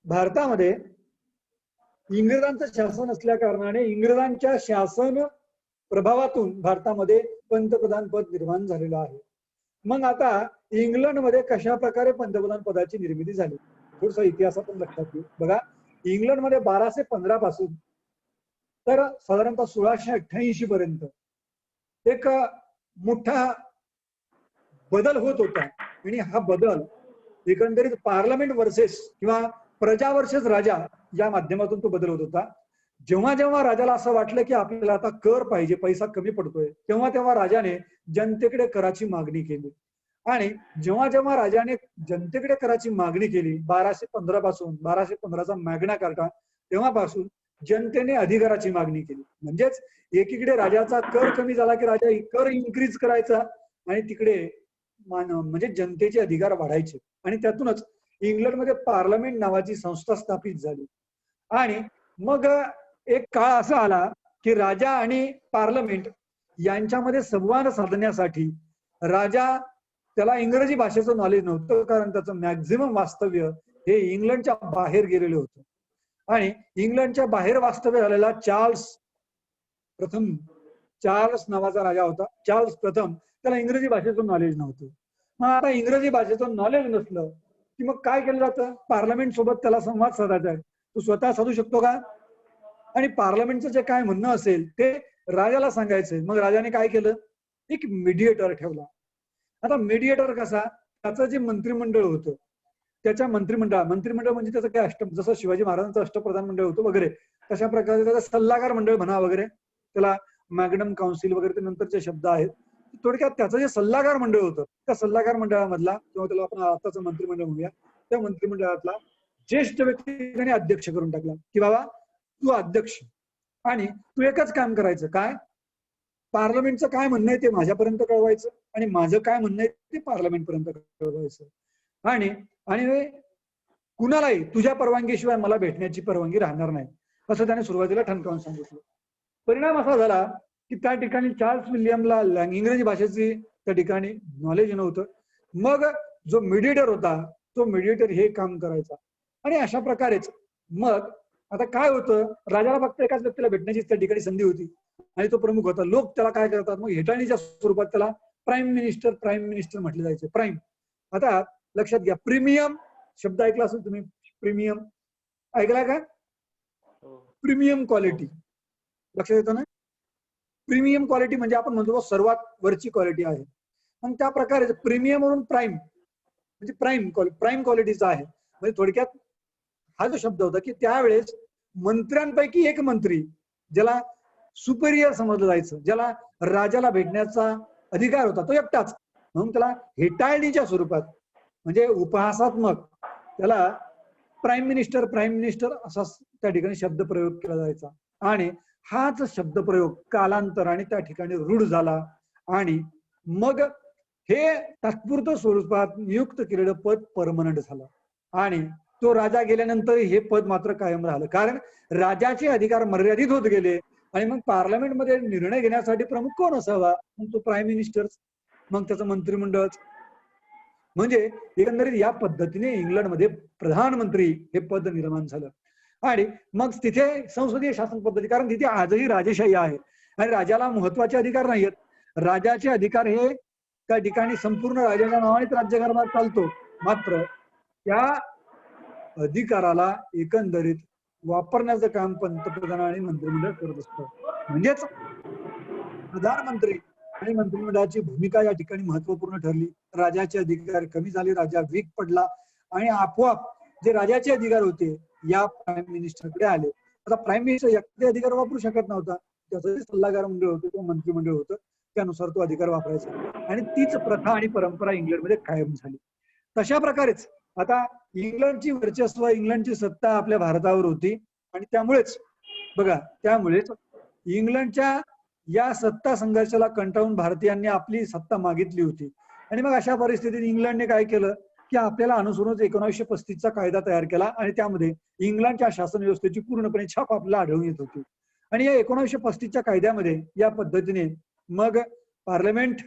भारतामध्ये इंग्रजांचं शासन असल्या कारणाने इंग्रजांच्या शासन प्रभावातून भारतामध्ये पंतप्रधान पद निर्माण झालेलं आहे. मग आता इंग्लंडमध्ये कशा प्रकारे पंतप्रधान पदाची निर्मिती झाली थोडसा इतिहास आपण लक्षात घेऊ. बघा, इंग्लंडमध्ये 1215 पासून तर साधारणतः 1688 पर्यंत एक मोठा बदल होत होता. आणि हा बदल एकंदरीत पार्लमेंट वर्सेस किंवा प्रजा वर्सेस राजा या माध्यमातून तो बदल होत होता. जेव्हा जेव्हा राजाला असं वाटलं की आपल्याला आता कर पाहिजे, पैसा कमी पडतोय, तेव्हा तेव्हा राजाने जनतेकडे कराची मागणी केली. आणि जेव्हा जेव्हा राजाने जनतेकडे कराची मागणी केली 1215 पासून, 1215चा मॅग्ना कार्टा, तेव्हापासून जनतेने अधिकाराची मागणी केली. म्हणजेच एकीकडे राजाचा कर कमी झाला की राजा कर इन्क्रीज करायचा आणि तिकडे म्हणजे जनतेचे अधिकार वाढायचे. आणि त्यातूनच इंग्लंडमध्ये पार्लमेंट नावाची संस्था स्थापित झाली. आणि मग एक काळ असा आला की राजा आणि पार्लमेंट यांच्यामध्ये संवाद साधण्यासाठी राजा, त्याला इंग्रजी भाषेचं नॉलेज नव्हतं कारण त्याचं मॅक्झिमम वास्तव्य हे इंग्लंडच्या बाहेर गेलेलं होतं. आणि इंग्लंडच्या बाहेर वास्तव्य झालेला चार्ल्स नावाचा राजा होता. चार्ल्स प्रथम, त्याला इंग्रजी भाषेचं नॉलेज नव्हतं. मग आता इंग्रजी भाषेचं नॉलेज नसलं की मग काय केलं जातं, पार्लमेंट सोबत त्याला संवाद साधायचा आहे, तो स्वतः साधू शकतो का? आणि पार्लमेंटचं जे काय म्हणणं असेल ते राजाला सांगायचंय. मग राजाने काय केलं, एक मीडिएटर ठेवला. आता मीडिएटर कसा, त्याचं जे मंत्रिमंडळ होतं, त्याच्या मंत्रिमंडळ म्हणजे त्याचं काय जसं शिवाजी महाराजांचं अष्टप्रधान मंडळ होतं वगैरे, तशा प्रकारे त्याचं सल्लागार मंडळ म्हणा वगैरे, त्याला मॅग्नम काउन्सिल वगैरे ते नंतरचे शब्द आहेत. थोडक्यात त्याचं जे सल्लागार मंडळ होतं, त्या सल्लागार मंडळामधला किंवा त्याला आपण आताचं मंत्रिमंडळ म्हणूया, त्या मंत्रिमंडळातला ज्येष्ठ व्यक्तीने अध्यक्ष करून टाकला की बाबा तू अध्यक्ष, आणि तू एकच काम करायचं, काय, पार्लमेंटचं काय म्हणणं आहे ते माझ्यापर्यंत कळवायचं आणि माझं काय म्हणणं आहे ते पार्लमेंट पर्यंत कळवायचं. आणि आणि कुणालाही तुझ्या परवानगीशिवाय मला भेटण्याची परवानगी राहणार नाही, असं त्याने सुरुवातीला ठणकावून सांगितलं. परिणाम असा झाला की त्या ठिकाणी चार्ल्स विल्यमला इंग्रजी भाषेची त्या ठिकाणी नॉलेज नव्हतं. मग जो मीडिएटर होता तो मीडिएटर हे काम करायचा. आणि अशा प्रकारेच मग आता काय होतं, राजाला फक्त एकाच व्यक्तीला भेटण्याची त्या ठिकाणी संधी होती आणि तो प्रमुख होता. लोक त्याला काय करतात, मग हेटाळणीच्या स्वरूपात त्याला प्राईम मिनिस्टर म्हटले जायचे. प्राईम, आता लक्षात घ्या, प्रीमियम शब्द ऐकला असेल तुम्ही, प्रीमियम ऐकला का? प्रीमियम क्वालिटी लक्षात येतं ना. प्रीमियम क्वालिटी म्हणजे आपण म्हणतो सर्वात वरची क्वालिटी आहे. मग त्या प्रकारे प्रीमियम म्हणून प्राईम म्हणजे प्राईम क्वालिटीचा आहे. म्हणजे थोडक्यात हा जो शब्द होता की त्यावेळेस मंत्र्यांपैकी एक मंत्री, ज्याला सुपेरियर समजलं जायचं, ज्याला राजाला भेटण्याचा अधिकार होता, तो एकटाच, म्हणून त्याला हेटाळणीच्या स्वरूपात म्हणजे उपहासात्मक त्याला प्राईम मिनिस्टर असा त्या ठिकाणी शब्द प्रयोग केला जायचा. आणि हाच शब्द प्रयोग कालांतराने त्या ठिकाणी रूढ झाला आणि मग हे तात्पुरतं स्वरूपात नियुक्त केलेलं पद परमनंट झालं. आणि तो राजा गेल्यानंतर हे पद मात्र कायम राहिलं, कारण राजाचे अधिकार मर्यादित होत गेले. आणि मग पार्लमेंटमध्ये निर्णय घेण्यासाठी प्रमुख कोण असावा, मग तो प्राईम मिनिस्टर, मग त्याचं मंत्रिमंडळ. म्हणजे एकंदरीत या पद्धतीने इंग्लंडमध्ये प्रधानमंत्री हे पद निर्माण झालं. आणि मग तिथे संसदीय शासन पद्धती, कारण तिथे आजही राजेशाही आहे आणि राजाला महत्वाचे अधिकार नाहीयेत. राजाचे अधिकार हे त्या ठिकाणी संपूर्ण राजाच्या नावानेच राज्यकारभार चालतो, मात्र त्या अधिकाराला एकंदरीत वापरण्याचं काम पंतप्रधान आणि मंत्रिमंडळ करत असतं. म्हणजेच प्रधानमंत्री आणि मंत्रिमंडळाची भूमिका या ठिकाणी महत्वपूर्ण ठरली. राजाचे अधिकार कमी झाले, राजा वीक पडला आणि आपोआप जे राजाचे अधिकार होते या प्राईम मिनिस्टरकडे आले. आता प्राईम मिनिस्टर एकटे अधिकार वापरू शकत नव्हता, त्याचं जे सल्लागार मंडळ होतं किंवा मंत्रिमंडळ होतं त्यानुसार तो अधिकार वापरायचा. आणि तीच प्रथा आणि परंपरा इंग्लंडमध्ये कायम झाली. तशा प्रकारेच आता इंग्लंडची वर्चस्व, इंग्लंडची सत्ता आपल्या भारतावर होती आणि त्यामुळेच इंग्लंडच्या या सत्ता संघर्षाला कंटाळून भारतीयांनी आपली सत्ता मागितली होती. आणि मग अशा परिस्थितीत इंग्लंडने काय केलं की आपल्याला अनुसरूनच 1935चा कायदा तयार केला आणि त्यामध्ये इंग्लंडच्या शासन व्यवस्थेची पूर्णपणे छाप आपल्याला आढळून येत होती. आणि या 1935च्या कायद्यामध्ये या पद्धतीने मग पार्लमेंट,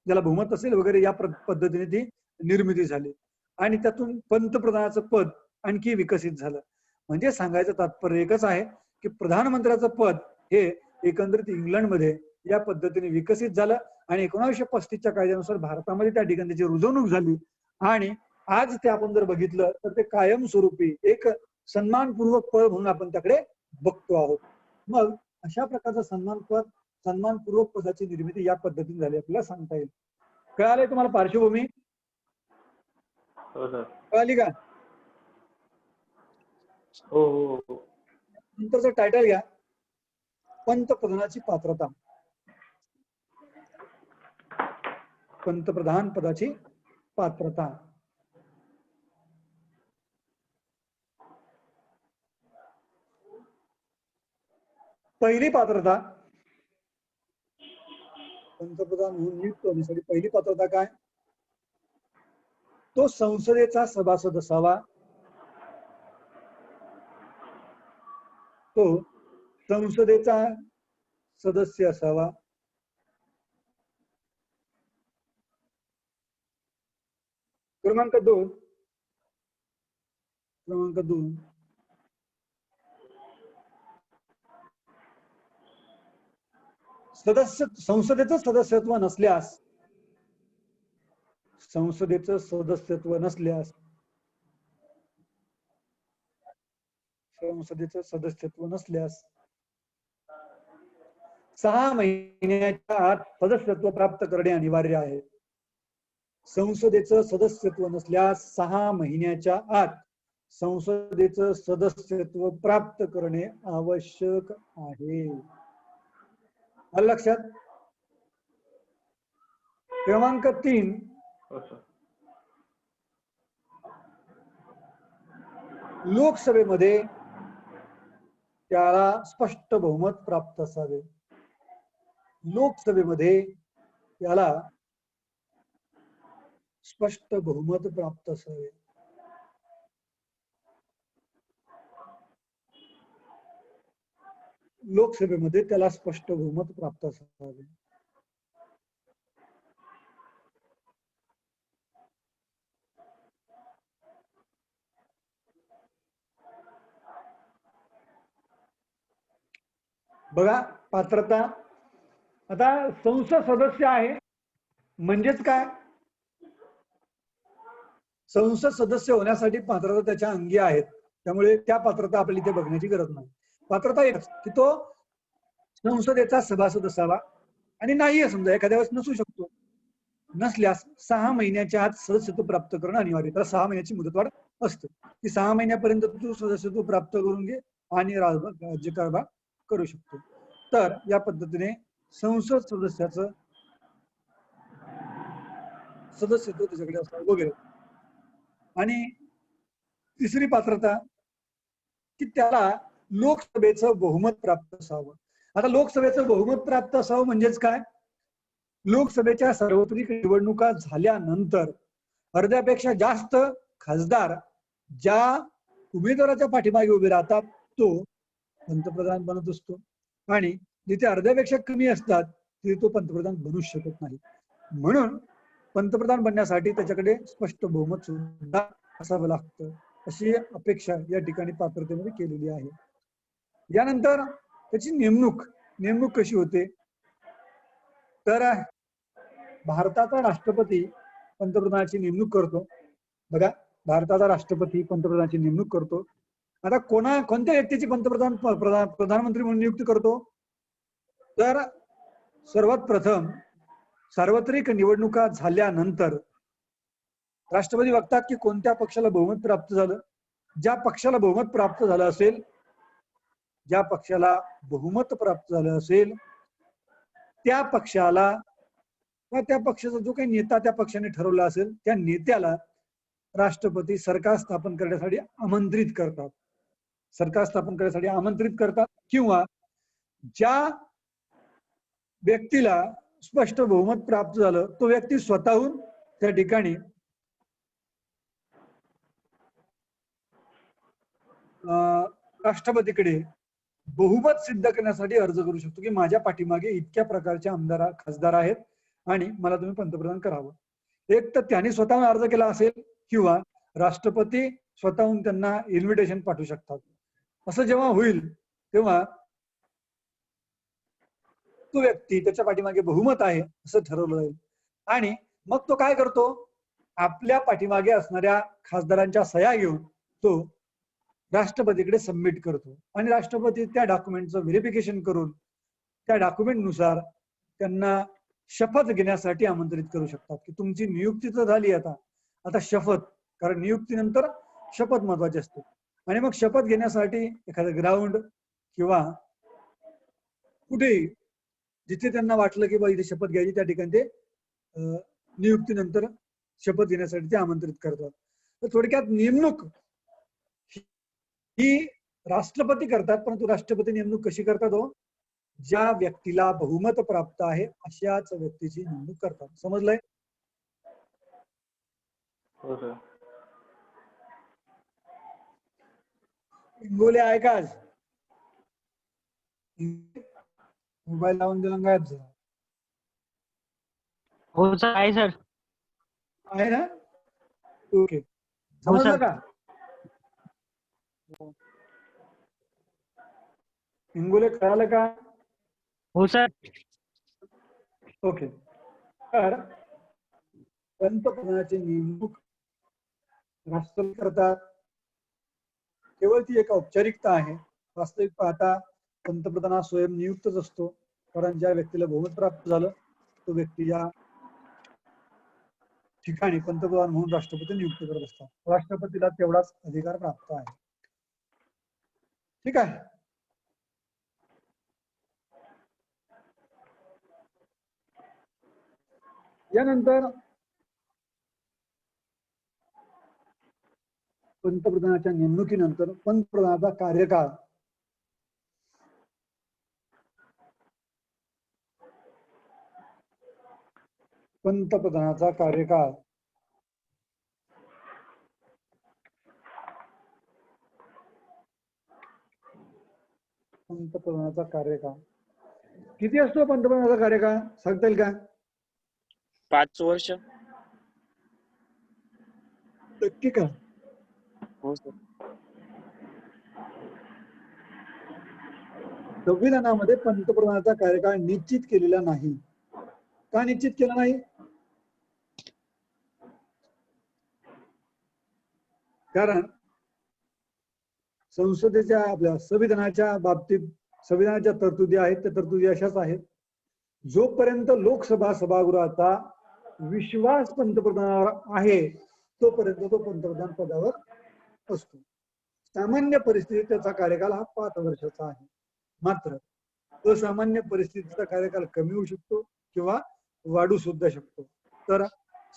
ज्याला बहुमत असेल वगैरे, या पद्धतीने ती निर्मिती झाली. आणि त्यातून पंतप्रधानाचं पद आणखी विकसित झालं. म्हणजे सांगायचं तात्पर्य एकच आहे की प्रधानमंत्र्याचं पद हे एकंदरीत इंग्लंडमध्ये या पद्धतीने विकसित झालं आणि 1935च्या कायद्यानुसार भारतामध्ये त्या ठिकाणी त्याची रुजवणूक झाली आणि आज ते आपण जर बघितलं तर ते कायमस्वरूपी एक सन्मानपूर्वक पद म्हणून आपण त्याकडे बघतो आहोत. मग अशा प्रकारचं सन्मानपूर्वक पदाची निर्मिती या पद्धतीने झाली आपल्याला सांगता येईल. कळालंय तुम्हाला पार्श्वभूमी? कळाली का? हो हो हो. नंतरचं टायटल घ्या, पंतप्रधानाची पात्रता. पंतप्रधान पदाची पात्रता. पहिली पात्रता पंतप्रधान म्हणून नियुक्त होण्यासाठी पहिली पात्रता काय? तो संसदेचा सभासद असावा. तो संसदेचा सदस्य असावा. क्रमांक 2 संसदेचं सदस्यत्व नसल्यास संसदेचं सदस्यत्व नसल्यास 6 महिन्याच्या आत सदस्यत्व प्राप्त करणे अनिवार्य आहे. संसदेचं सदस्यत्व नसल्यास 6 महिन्याच्या आत संसदेचं सदस्यत्व प्राप्त करणे आवश्यक आहे. आलं लक्षात? क्रमांक 3 लोकसभेमध्ये त्याला स्पष्ट बहुमत प्राप्त असावे. लोकसभेमध्ये त्याला स्पष्ट बहुमत प्राप्त असावे. लोकसभेमध्ये त्याला स्पष्ट बहुमत प्राप्त असावे. बघा पात्रता. आता संसद सदस्य आहे म्हणजेच काय? संसद सदस्य होण्यासाठी पात्रता त्याच्या अंगी आहेत. त्यामुळे त्या पात्रता आपल्याला इथे बघण्याची गरज नाही. पात्रता एकच की तो संसदेचा सभासद असावा आणि नाही समजा एखाद्या वेळेस नसू शकतो. नसल्यास 6 महिन्याच्या आत सदस्यत्व प्राप्त करणं अनिवार्य. तर 6 महिन्याची मुदतवाढ असते की 6 महिन्यापर्यंत तू सदस्यत्व प्राप्त करून घे आणि राज्यकारभार करू शकतो. तर या पद्धतीने संसद सदस्याचं सदस्यत्व त्याच्याकडे असतं वगैरे. आणि तिसरी पात्रता की त्याला लोकसभेचं बहुमत प्राप्त असावं. आता लोकसभेचं बहुमत प्राप्त असावं म्हणजेच काय? लोकसभेच्या सार्वत्रिक निवडणुका झाल्यानंतर अर्ध्यापेक्षा जास्त खासदार ज्या उमेदवाराच्या पाठीमागे उभे राहतात तो पंतप्रधान बनत असतो आणि जिथे अर्ध्यापेक्षा कमी असतात तिथे तो पंतप्रधान बनूच शकत नाही. म्हणून पंतप्रधान बनण्यासाठी त्याच्याकडे स्पष्ट बहुमत सुद्धा असावं लागतं अशी अपेक्षा या ठिकाणी पात्रतेमध्ये केलेली आहे. यानंतर त्याची नेमणूक कशी होते? तर भारताचा राष्ट्रपती पंतप्रधानाची नेमणूक करतो. बघा भारताचा राष्ट्रपती पंतप्रधानाची नेमणूक करतो. आता कोणत्या व्यक्तीची प्रधानमंत्री म्हणून नियुक्ती करतो? तर सर्वात प्रथम सार्वत्रिक निवडणुका झाल्यानंतर राष्ट्रपती बघतात की कोणत्या पक्षाला बहुमत प्राप्त झालं. ज्या पक्षाला बहुमत प्राप्त झालं असेल त्या पक्षाला किंवा त्या पक्षाचा जो काही नेता त्या पक्षाने ठरवला असेल त्या नेत्याला राष्ट्रपती सरकार स्थापन करण्यासाठी आमंत्रित करतात किंवा ज्या व्यक्तीला स्पष्ट बहुमत प्राप्त झालं तो व्यक्ती स्वतःहून त्या ठिकाणी राष्ट्रपतीकडे बहुमत सिद्ध करण्यासाठी अर्ज करू शकतो की माझ्या पाठीमागे इतक्या प्रकारचे खासदार आहेत आणि मला तुम्ही पंतप्रधान करावं. एक तर त्याने स्वतःहून अर्ज केला असेल किंवा राष्ट्रपती स्वतःहून त्यांना इन्व्हिटेशन पाठवू शकतात. असं जेव्हा होईल तेव्हा तो व्यक्ती त्याच्या पाठीमागे बहुमत आहे असं ठरवलं जाईल आणि मग तो काय करतो, आपल्या पाठीमागे असणाऱ्या खासदारांच्या सह्या घेऊन तो राष्ट्रपतीकडे सबमिट करतो आणि राष्ट्रपती त्या डॉक्युमेंटचं व्हेरिफिकेशन करून त्या डॉक्युमेंटनुसार त्यांना शपथ घेण्यासाठी आमंत्रित करू शकतात की तुमची नियुक्ती तर झाली आता शपथ, कारण नियुक्तीनंतर शपथ महत्वाची असते. आणि मग शपथ घेण्यासाठी एखादं ग्राउंड किंवा कुठेही जिथे त्यांना वाटलं की बा इथे शपथ घ्यायची त्या ठिकाणी ते नियुक्तीनंतर शपथ घेण्यासाठी ते आमंत्रित करतात. तर थोडक्यात नेमणूक ही राष्ट्रपती करतात, परंतु राष्ट्रपती नेमणूक कशी करतात हो, ज्या व्यक्तीला बहुमत प्राप्त आहे अशाच व्यक्तीची नेमणूक करतात. समजलंय? हो सर. इंगोले आहे का आज? मोबाईल लावून दिला गायब झाला. हो सर, आहे सर. आहे ना? ओके, हो समजलं सर. का? इंगोले कळालं का? हो सर. ओके. तर पंतप्रधानाची नेमणूक राष्ट्रपती करतात. केवळ ती एक औपचारिकता आहे. वास्तविक पाहता पंतप्रधान हा स्वयं नियुक्तच असतो, कारण ज्या व्यक्तीला बहुमत प्राप्त झालं तो व्यक्ती या ठिकाणी पंतप्रधान म्हणून राष्ट्रपती नियुक्त करत असतात. राष्ट्रपतीला तेवढाच अधिकार प्राप्त आहे. ठीक आहे. यानंतर पंतप्रधानाच्या नेमणुकीनंतर पंतप्रधानाचा कार्यकाळ पंतप्रधानाचा कार्यकाळ किती असतो? पंतप्रधानाचा कार्यकाळ सांगता येईल का? 5 वर्ष. नक्की का? हो सर. संविधानामध्ये पंतप्रधानाचा कार्यकाळ निश्चित केलेला नाही. का निश्चित केला नाही? कारण संसदेच्या आपल्या संविधानाच्या बाबतीत संविधानाच्या तरतुदी आहेत, त्या तरतुदी अशाच आहेत, जोपर्यंत लोकसभा सभागृहाचा विश्वास पंतप्रधानावर आहे तोपर्यंत तो पंतप्रधान पदावर असतो. सामान्य परिस्थितीत त्याचा कार्यकाल हा 5 वर्षाचा आहे. मात्र असामान्य परिस्थितीचा कार्यकाल कमी होऊ शकतो किंवा वाढू सुद्धा शकतो. तर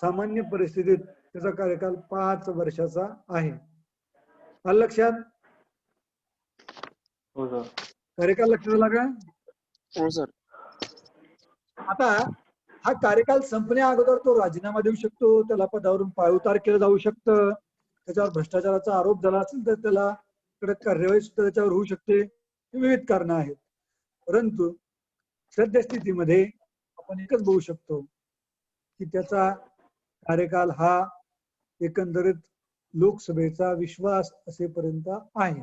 सामान्य परिस्थितीत त्याचा कार्यकाल 5 वर्षाचा आहे. आलं लक्षात? हो सर. कार्यकाल लक्षात आला का? हो सर. आता हा कार्यकाल संपण्या अगोदर तो राजीनामा देऊ शकतो, त्याला पदावरून पायउतार केलं जाऊ शकतं, त्याच्यावर भ्रष्टाचाराचा आरोप झाला असेल तर त्याला कडक कार्यवाही सुद्धा त्याच्यावर होऊ शकते. विविध कारणं आहेत. परंतु सद्यस्थितीमध्ये आपण एकच बघू शकतो की त्याचा कार्यकाल हा एकंदरीत लोकसभेचा विश्वास असेपर्यंत आहे.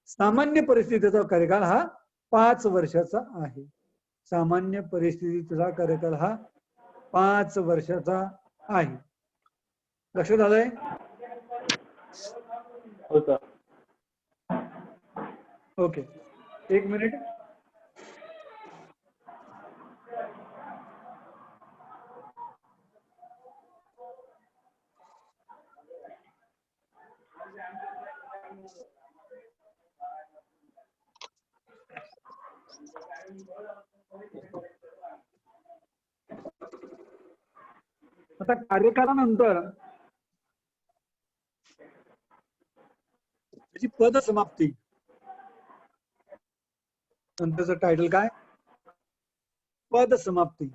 सामान्य परिस्थितीचा कार्यकाल हा 5 वर्षाचा आहे. सामान्य परिस्थितीचा कार्यकाल हा 5 वर्षाचा आहे. लक्षात आलंय? हो सर. Okay, 1 minute. आता कार्यकालानंतर त्याची पद समाप्ती, नंतरचं टायटल काय? पद समाप्ती.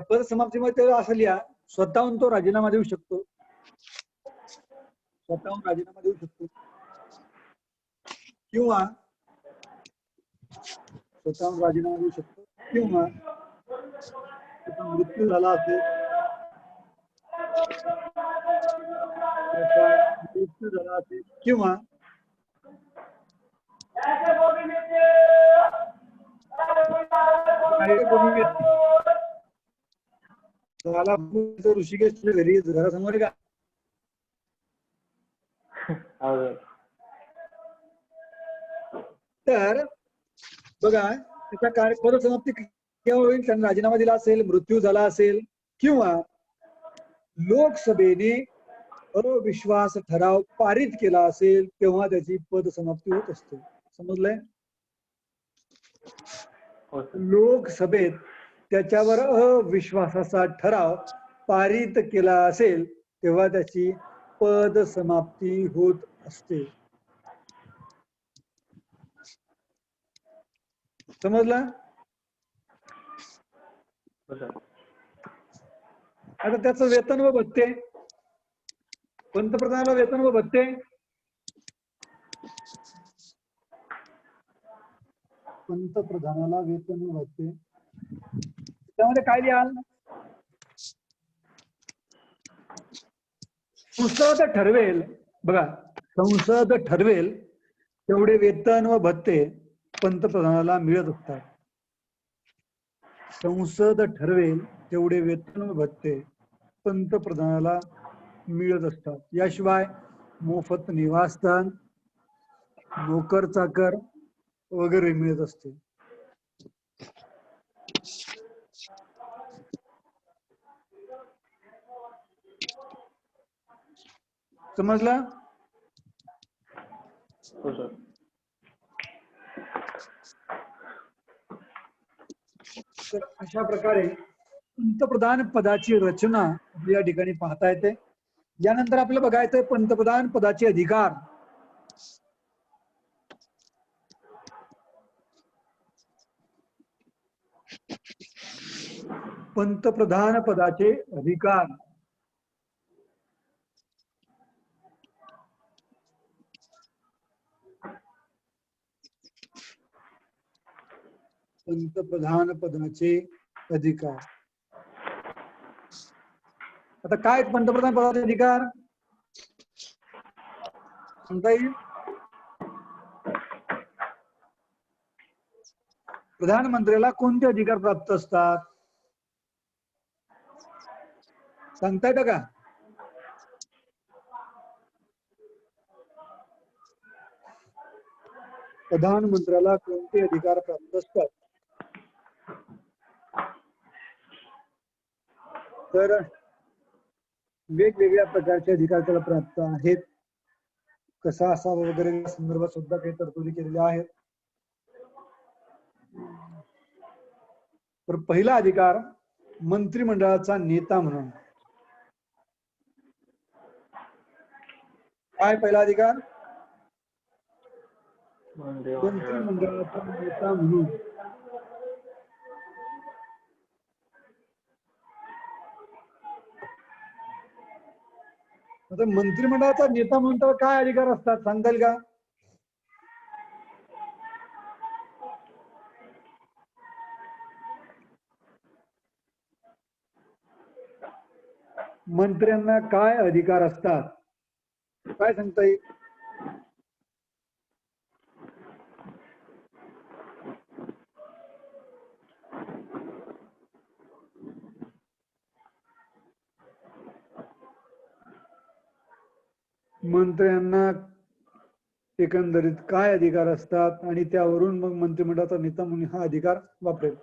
पद समाप्तीमध्ये असं लिहा, स्वतःहून तो राजीनामा देऊ शकतो, स्वतःहून राजीनामा देऊ शकतो किंवा स्वतःहून राजीनामा देऊ शकतो किंवा मृत्यू झाला असेल मृत्यू झाला असेल किंवा कोणी व्यक्ती झाला ऋषिकेश घरी घरासमोर का तर बघा त्याचा कार्य पदसमाप्ती केव्हा होईल, त्यांनी राजीनामा दिला असेल, मृत्यू झाला असेल किंवा लोकसभेने अविश्वास ठराव पारित केला असेल तेव्हा त्याची पदसमाप्ती होत असते. समजलंय? लोकसभेत त्याच्यावर अविश्वासाचा ठराव पारित केला असेल तेव्हा त्याची पदसमाप्ती होत असते. समजलं? आता त्याचं वेतन व भत्ते, पंतप्रधानाला वेतन व भत्ते पंतप्रधानाला वेतन व भत्ते त्यामध्ये काय लिहाल? संसद ठरवेल, बघा संसद ठरवेल तेवढे वेतन व भत्ते पंतप्रधानाला मिळत असतात. संसद ठरवेल तेवढे वेतन व भत्ते पंतप्रधानाला मिळत असतात. याशिवाय मोफत निवासस्थान, नोकर चाकर वगैरे मिळत असते. समजलं? तर अशा प्रकारे पंतप्रधान पदाची रचना या ठिकाणी पाहता येते. यानंतर आपल्याला बघायचंय पंतप्रधान पदाचे अधिकार. पंतप्रधान पदाचे अधिकार. पंतप्रधान पदाचे अधिकार. आता काय पंतप्रधान पदाचे अधिकार सांगता येईल? प्रधानमंत्र्याला कोणते अधिकार प्राप्त असतात सांगता येतं का? प्रधानमंत्र्याला कोणते अधिकार प्राप्त असतात? तर वेगवेगळ्या प्रकारचे अधिकार त्याला प्राप्त आहेत. कसा असावा वगैरे या संदर्भात सुद्धा काही तरतुदी केलेल्या आहेत. तर पहिला अधिकार मंत्रिमंडळाचा नेता म्हणून. काय पहिला अधिकार? मंत्रिमंडळाचा नेता म्हणून. आता मंत्रिमंडळाचा नेता म्हणून तर काय अधिकार असतात सांगता येईल का? मंत्र्यांना काय अधिकार असतात काय सांगता येईल? मंत्र्यांना एकंदरीत काय अधिकार असतात आणि त्यावरून मग मंत्रिमंडळाचा नेता म्हणून हा अधिकार वापरेल.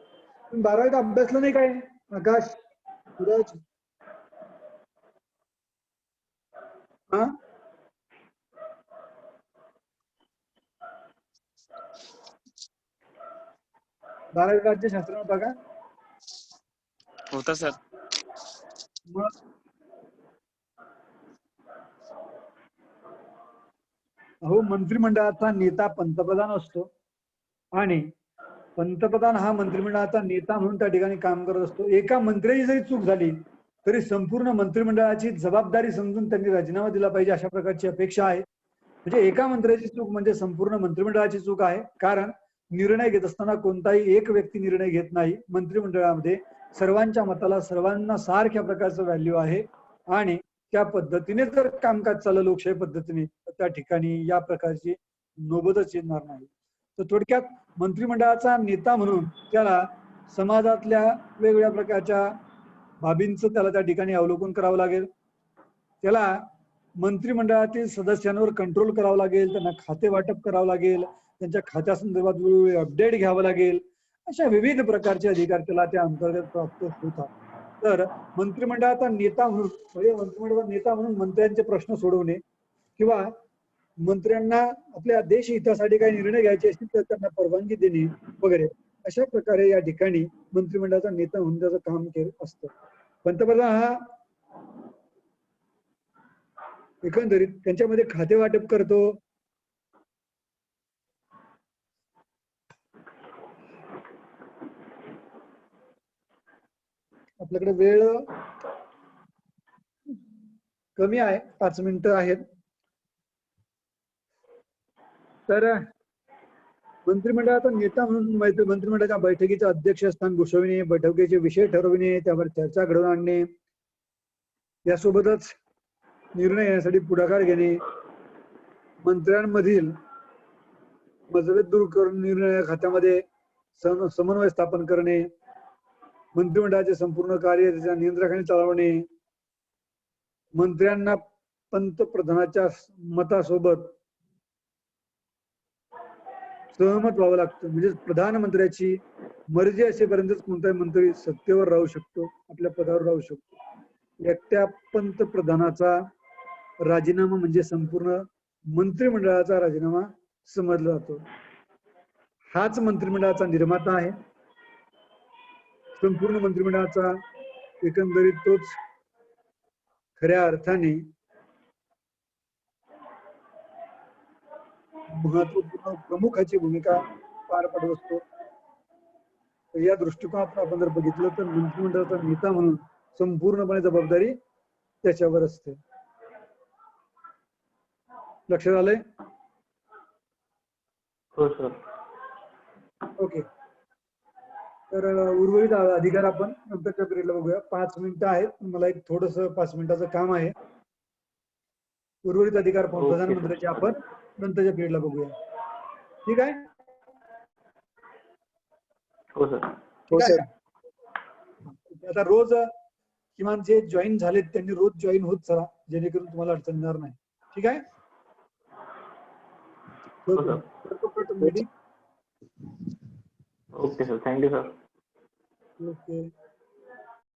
पण 12वीत अभ्यासलं नाही काय आकाश सूरज? हा 12वी राज्यशास्त्र होता का? होता सर. मग अहो मंत्रिमंडळाचा नेता पंतप्रधान असतो आणि पंतप्रधान हा मंत्रिमंडळाचा नेता म्हणून त्या ठिकाणी काम करत असतो. एका मंत्र्याची जरी चूक झाली तरी संपूर्ण मंत्रिमंडळाची जबाबदारी समजून त्यांनी राजीनामा दिला पाहिजे अशा प्रकारची अपेक्षा आहे. म्हणजे एका मंत्र्याची चूक म्हणजे संपूर्ण मंत्रिमंडळाची चूक आहे. कारण निर्णय घेत असताना कोणताही एक व्यक्ती निर्णय घेत नाही. मंत्रिमंडळामध्ये सर्वांच्या मताला सर्वांना सारख्या प्रकारचं व्हॅल्यू आहे आणि त्या पद्धतीने जर कामकाज चाललं लोकशाही पद्धतीने तर त्या ठिकाणी या प्रकारची नोबतच येणार नाही. तर थोडक्यात मंत्रिमंडळाचा नेता म्हणून त्याला समाजातल्या वेगवेगळ्या प्रकारच्या बाबींचं त्याला त्या ठिकाणी अवलोकन करावं लागेल. त्याला मंत्रिमंडळातील सदस्यांवर कंट्रोल करावं लागेल, त्यांना खाते वाटप करावं लागेल, त्यांच्या खात्यासंदर्भात वेगवेगळे अपडेट घ्यावं लागेल. अशा विविध प्रकारचे अधिकार त्याला त्या अंतर्गत प्राप्त होतात. तर मंत्रिमंडळाचा नेता म्हणून म्हणजे मंत्रिमंडळाचा नेता म्हणून मंत्र्यांचे प्रश्न सोडवणे किंवा मंत्र्यांना आपल्या देश हितासाठी काही निर्णय घ्यायचे असतील तर त्यांना परवानगी देणे वगैरे अशा प्रकारे या ठिकाणी मंत्रिमंडळाचा नेता म्हणून त्याचं काम केलं असतं. पंतप्रधान हा एकंदरीत त्यांच्यामध्ये खाते वाटप करतो, आपल्याकडे वेळ कमी आहे, 5 मिनिटं आहेत. तर मंत्रिमंडळाचा नेता म्हणून मंत्रिमंडळाच्या बैठकीचं अध्यक्षस्थान घोषविणे, बैठकीचे विषय ठरविणे, त्यावर चर्चा घडवून आणणे, यासोबतच निर्णय घेण्यासाठी पुढाकार घेणे, मंत्र्यांमधील मतभेद दूर करून निर्णय खात्यामध्ये समन्वय स्थापन करणे, मंत्रिमंडळाचे संपूर्ण कार्य त्याच्या नियंत्रणाखाली चालवणे, मंत्र्यांना पंतप्रधानाच्या मतासोबत सहमत व्हावं लागतं. म्हणजे प्रधानमंत्र्याची मर्जी असेपर्यंतच कोणताही मंत्री सत्तेवर राहू शकतो, आपल्या पदावर राहू शकतो. एकट्या पंतप्रधानाचा राजीनामा म्हणजे संपूर्ण मंत्रिमंडळाचा राजीनामा समजला जातो. हाच मंत्रिमंडळाचा निर्माता आहे. संपूर्ण मंत्रिमंडळाचा एकंदरीत तोच खऱ्या अर्थाने महत्वपूर्ण प्रमुखाची भूमिका पार पाडत असतो. या दृष्टिकोनातून आपण जर बघितलं तर मंत्रिमंडळाचा नेता म्हणून संपूर्णपणे जबाबदारी त्याच्यावर असते. लक्षात आलंय? हो सर. ओके. तर उर्वरित अधिकार आपण नंतरच्या पिरियडला बघूया. 5 मिनिटं आहेत, मला एक थोडस 5 मिनिटाचं काम आहे. उर्वरित अधिकार प्रधानमंत्र्याचे आपण नंतरच्या पिरियडला बघूया. ठीक आहे? हो सर. हो सर. आता रोज किमान जे जॉईन झालेत त्यांनी रोज जॉईन होत चला, जेणेकरून तुम्हाला अडचण येणार नाही. ठीक आहे? Okay sir, thank you sir. Okay.